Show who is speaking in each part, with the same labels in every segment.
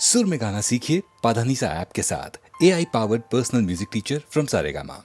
Speaker 1: सुर में गाना सीखिए पाधानीसा ऐप के साथ। AI powered personal music teacher from Saregama.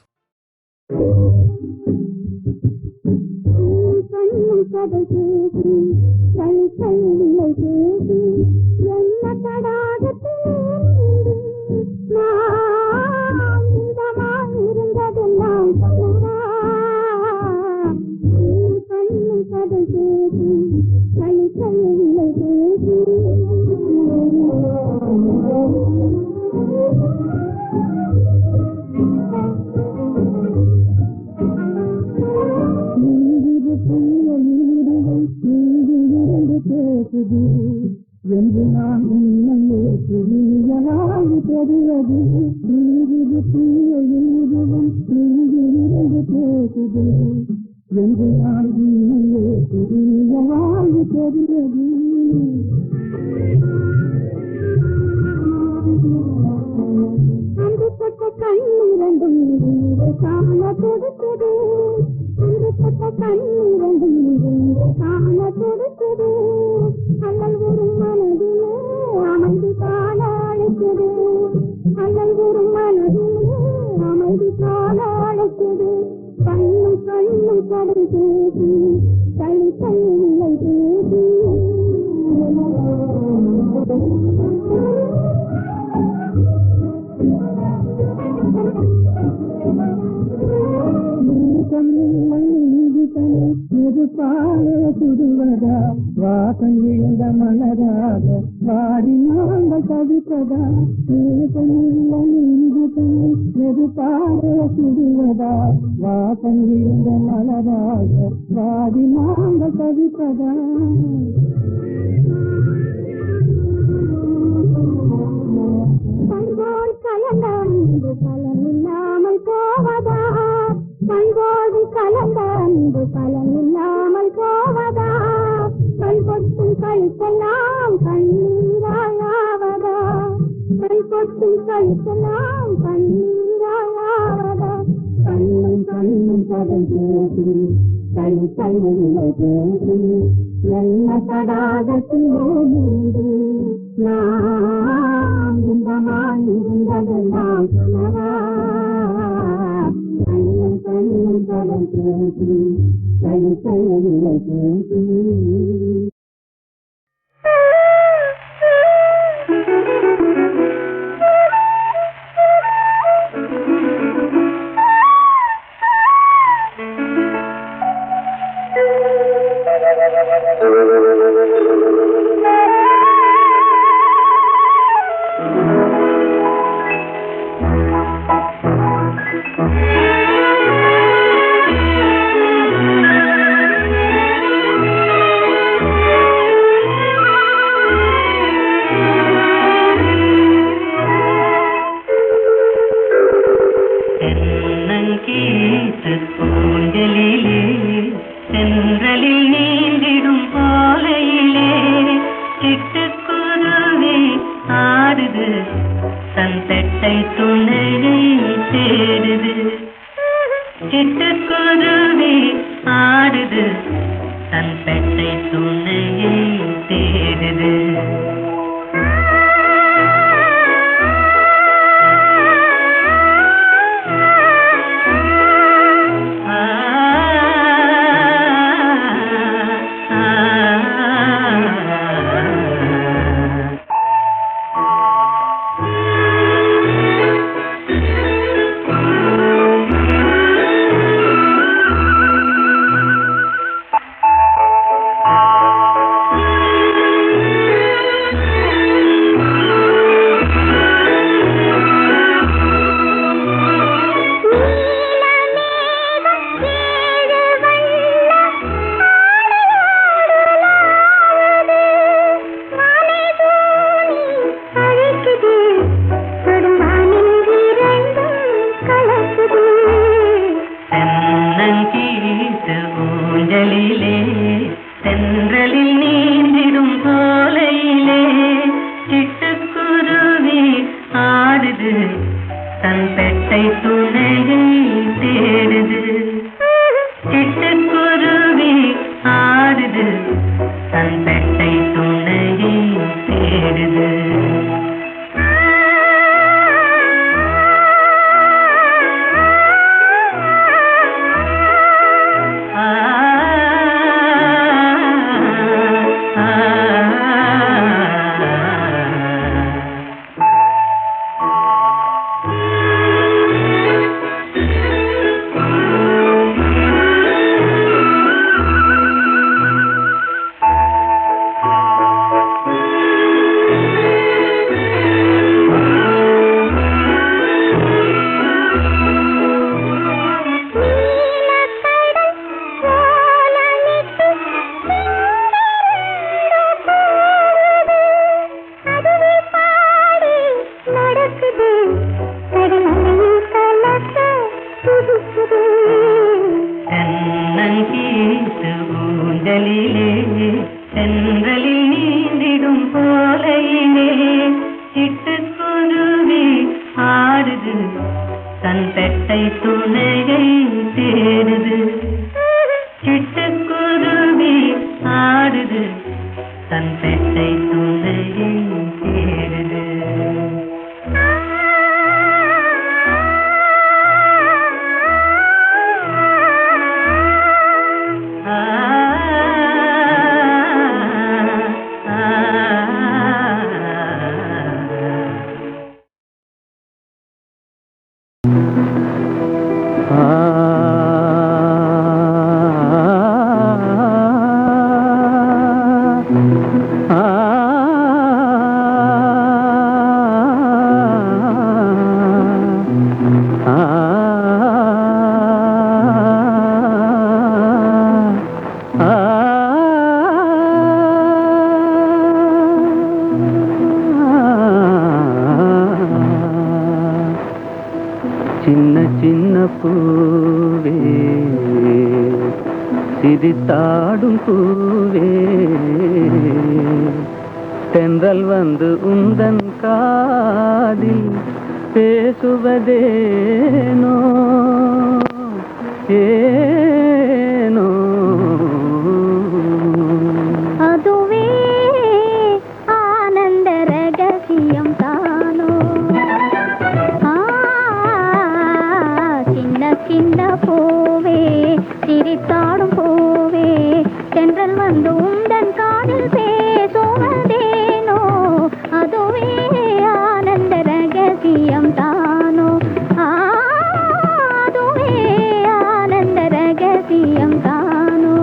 Speaker 2: சின்ன சின்ன பூவே சிரித்தாடும் பூவே தென்றல் வந்து உந்தன் காதில் பேசுவதேனோ ஏனோ
Speaker 3: அதுவே ஆனந்த ரகசியம் தானோ சின்ன சின்ன பூவே சிரித்தாடும் பூவே தென்றல் வந்து உந்தன் காதில் பேசுவதேனோ அதுவே ஆனந்த ரகசியம் தானோ அதுவே ஆனந்த ரகசியம் தானோ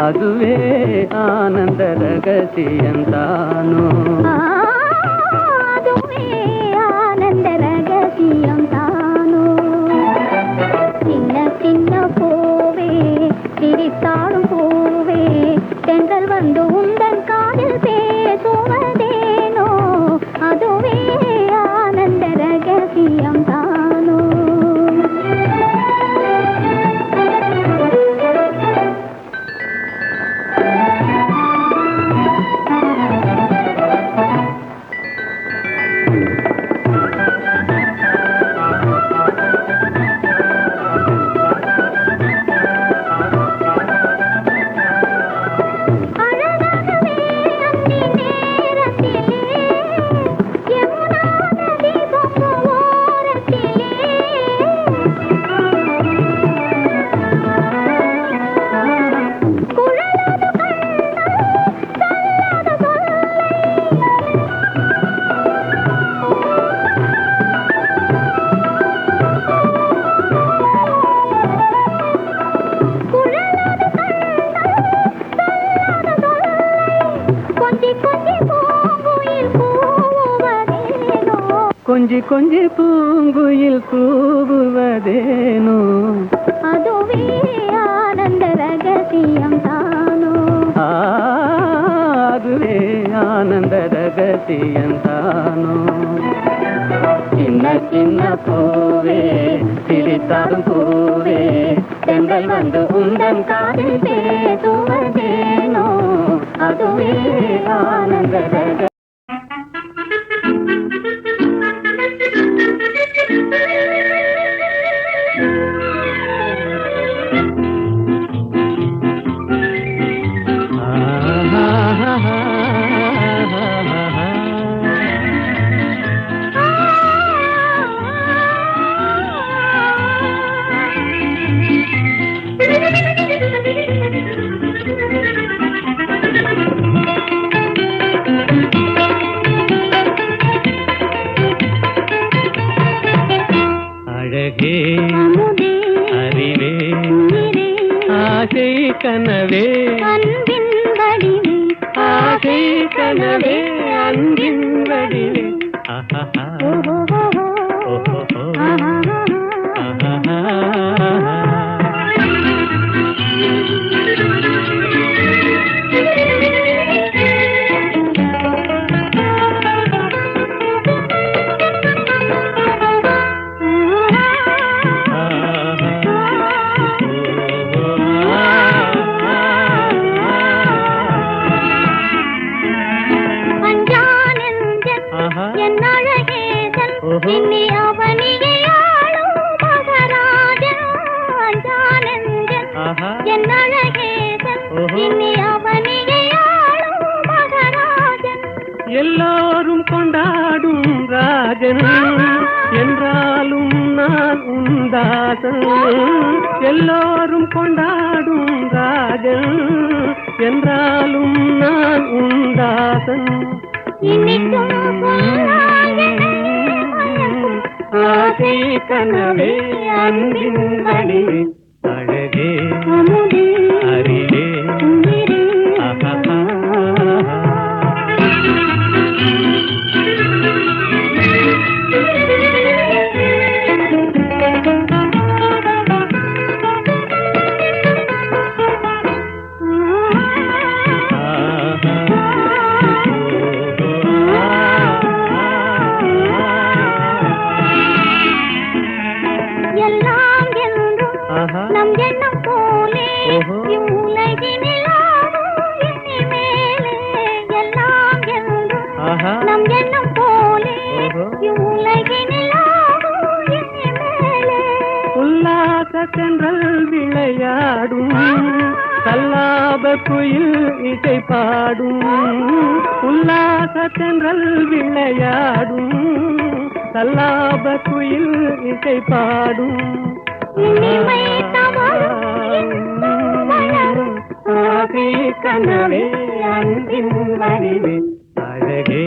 Speaker 2: அதுவே ஆனந்த ரகசியம் தானோ
Speaker 3: அதுவே ஆனந்த ரகசியம் தானோ சின்ன சின்ன பூவே சிரித்தாடும் பூவே தென்றல் வந்து உந்தன் காதில் பேசுவதேனோ அதுவே ஆனந்த ரகசியம் தானோ
Speaker 2: கொஞ்சி கொஞ்சி பூங்குயில் கூவுவதேனோ
Speaker 3: அதுவே ஆனந்த ரகசியம் தானோ
Speaker 2: அதுவே ஆனந்த ரகசியம் தானோ சின்ன சின்ன பூவே சிரித்தாடும் பூவே தென்றல் வந்து உந்தன் காதில் பேசுவதேனோ அதுவே ஆனந்த ரகசியம் அழகே அறிவே ஆசை கனவே அன்பின் வடிவே ஆசை கனவே அன்பின் வடிவே
Speaker 3: இன்னி அவனியை ஆளும் மகராஜன் அஞ்சானந்தன் என் அழகேதன் இன்னி அவனியை ஆளும் மகராஜன்
Speaker 2: எல்லோரும் கொண்டாடும் ராஜன் என்றாலும் நான் உந்தாசன் எல்லோரும் கொண்டாடும் ராஜன் என்றாலும் நான் உந்தாசன்
Speaker 3: இன்னிக்கும்
Speaker 2: ஆசை கனவே அன்பின் வடிவே அழகே அறிவே
Speaker 3: நம் எண்ணம் போலே இவ்வுலகினில் ஆடும் இனிமேலே எல்லாம் என்றும் நம் எண்ணம் போலே இவ்வுலகினில் ஆடும் இனிமேலே
Speaker 2: உல்லாச தென்றல் விளையாடும் கல்லாப குயில் இசை பாடும் உல்லாச தென்றல் விளையாடும் கல்லாப குயில் இசை பாடும்
Speaker 3: இனிமை தவழும்
Speaker 2: ஆசை கனவே அன்பின் வடிவே அழகே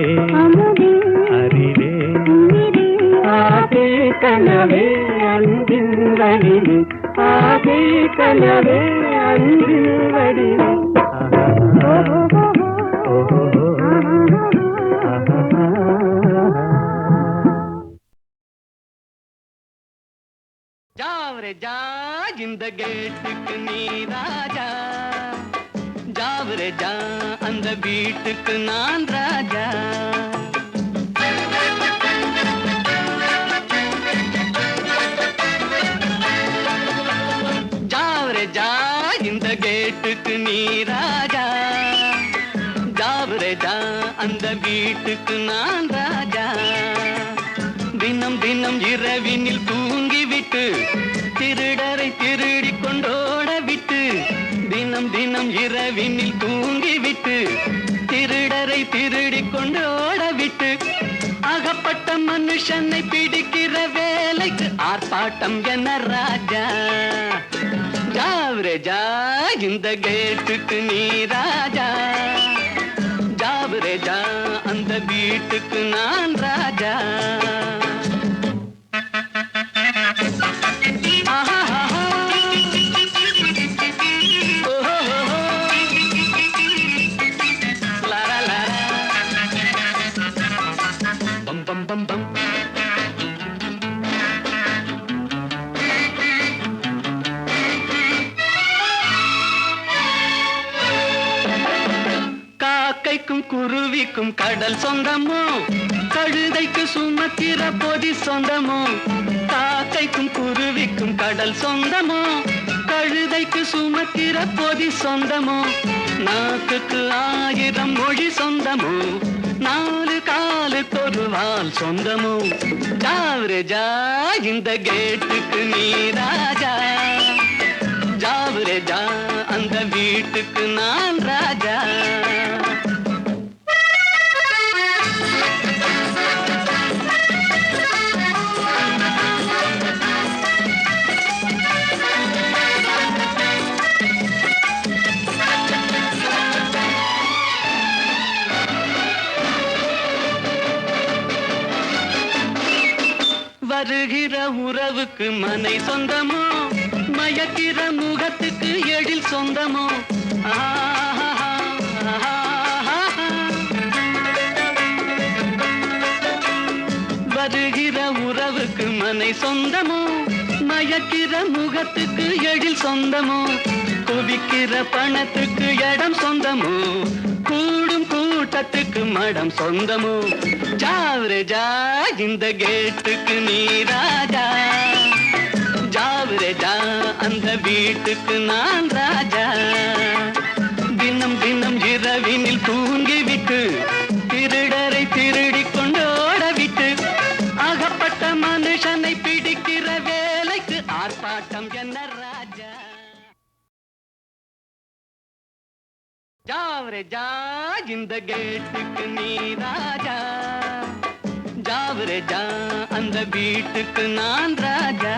Speaker 2: அறிவே ஆசை கனவே அன்பின் வடிவே ஆசை கனவே அன்பின் வடிவே जावरे जा இந்த கேட்டுக்கு நீ ராஜா ஜாவரே ஜா அந்த வீட்டுக்கு நான் ராஜா ஜாவரே ஜா இந்த கேட்டுக்கு நீ ராஜா ஜாவரே ஜா அந்த வீட்டுக்கு நான் ராஜா தினம் தினம் இரவினில் தூங்கிவிட்டு திருடரை திருடி கொண்டோட விட்டு தினம் தினம் இரவினில் தூங்கிவிட்டு திருடரை திருடி கொண்டோட விட்டு அகப்பட்ட மனுஷனை பிடிக்கிற வேலைக்கு ஆர்ப்பாட்டம் என்ன ராஜா ஜாவரே ஜா இந்த கேட்டுக்கு நீ ராஜா ஜாவரே ஜா அந்த வீட்டுக்கு நான் ராஜா காக்கைக்கும் குருவிக்கும் கடல் சொந்தமோ கழுதைக்கு சுமக்கிற பொதி சொந்தமோ காக்கைக்கும் குருவிக்கும் கடல் சொந்தமோ கழுதைக்கு சுமக்கிற பொதி சொந்தமோ நாக்குக்கு 1000 மொழி சொந்தமோ நாலு காலுக்கு வால் சொந்தமோ ஜாவரே ஜா இந்த கேட்டுக்கு நீ ராஜா ஜாவரே ஜா அந்த வீட்டுக்கு நான் ராஜா வருகிற உறவுக்கு மனை சொந்தமோ மயக்கிற முகத்துக்கு எழில் சொந்தமோ வீட்டுக்கு மனை சொந்தமோ, மயக்கிற முகத்துக்கு எழில் சொந்தமோ, குவிக்கிற பணத்துக்கு இடம் சொந்தமோ, கூடும் கூட்டத்துக்கு மடம் சொந்தமோ, ஜாவரே ஜா இந்த கேட்டுக்கு நீ ராஜா, ஜாவரே ஜா அந்த வீட்டுக்கு நான் ராஜா. தினம் தினம் இரவினில் தூங்கிவிட்டு திருடரை திருடிக் கொண்டு ஓடவிட்டு அகப்பட்ட மனுஷனை பிடிக்கிற வேலைக்கு ஆர்ப்பாட்டம் என்ன ராஜா. ஜாவரே ஜா இந்த கேட்டுக்கு நீ ராஜா, ஜாவரே ஜா அந்த வீட்டுக்கு நான் ராஜா.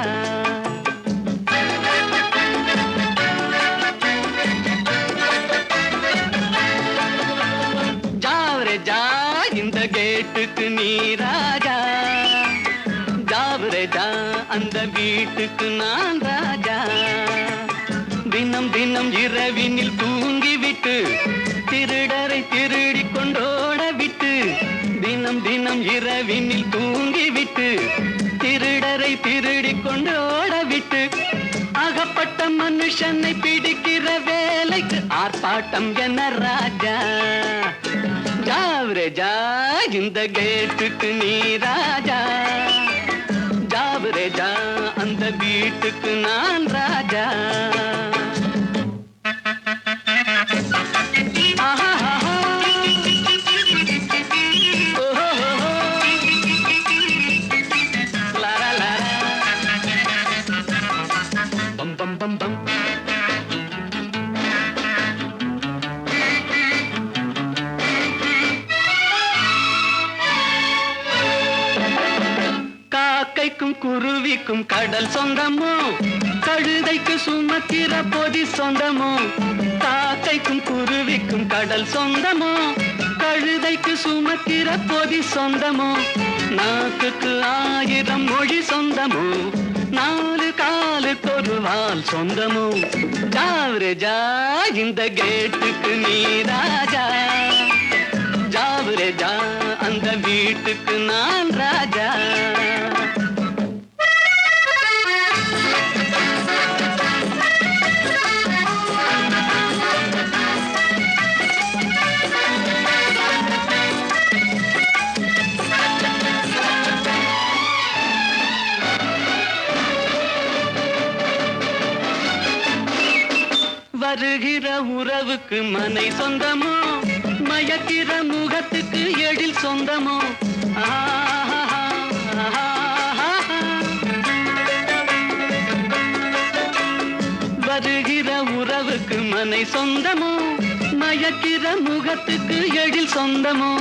Speaker 2: ஜாவரே ஜா இந்த கேட்டுக்கு நீ ராஜா, ஜாவரே ஜா அந்த வீட்டுக்கு நான் ராஜா. தினம் தினம் இரவினில் தூங்கிவிட்டு திருடரை திருடிக் கொண்டோட விட்டு, தினம் தினம் இரவினில் தூங்கிவிட்டு திருடரை திருடிக் கொண்டோட விட்டு அகப்பட்ட மனுஷனை பிடிக்கிற வேலைக்கு ஆர்ப்பாட்டம் என்ன ராஜா. ஜாவரே ஜா இந்த கேட்டுக்கு நீ ராஜா, ஜாவரே ஜா அந்த வீட்டுக்கு நான் ராஜா. Bum bum bum. காக்கைக்கும் குருவிக்கும் கடல் சொந்தமோ, கழுதைக்கு சுமக்கிற பொதி சொந்தமோ, காக்கைக்கும் குருவிக்கும் கடல் சொந்தமோ, கழுதைக்கு சுமக்கிற பொதி சொந்தமோ, நாக்குக்கு 1000 மொழி சொந்தமோ, 4 காலுக்கு ஒரு வால் சொந்தமோ, ஜாவரே ஜா இந்த கேட்டுக்கு நீ ராஜா, ஜாவரே ஜா அந்த வீட்டுக்கு நான் ராஜா. வருகிற உறவுக்கு மனை சொந்தமோ, மயக்கிற முகத்துக்கு எழில் சொந்தமோ, வருகிற உறவுக்கு மனை சொந்தமோ, மயக்கிற முகத்துக்கு எழில் சொந்தமோ,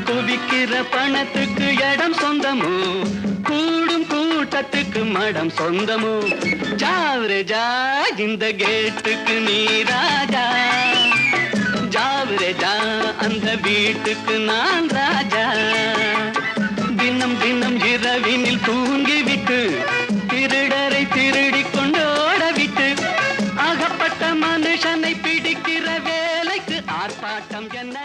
Speaker 2: குவிக்கிற பணத்துக்கு இடம் சொந்தமோ, கூடும் கூட்டத்துக்கு மடம் சொந்தமோ, ஜாவரே ஜா இந்த கேட்டுக்கு நீ ராஜா, ஜாவரே ஜா அந்த வீட்டுக்கு நான் ராஜா. தினம் தினம் இரவினில் தூங்கிவிட்டு திருடரை திருடிக் கொண்டு ஓடவிட்டு அகப்பட்ட மனுஷனை பிடிக்கிற வேலைக்கு ஆர்ப்பாட்டம் என்ன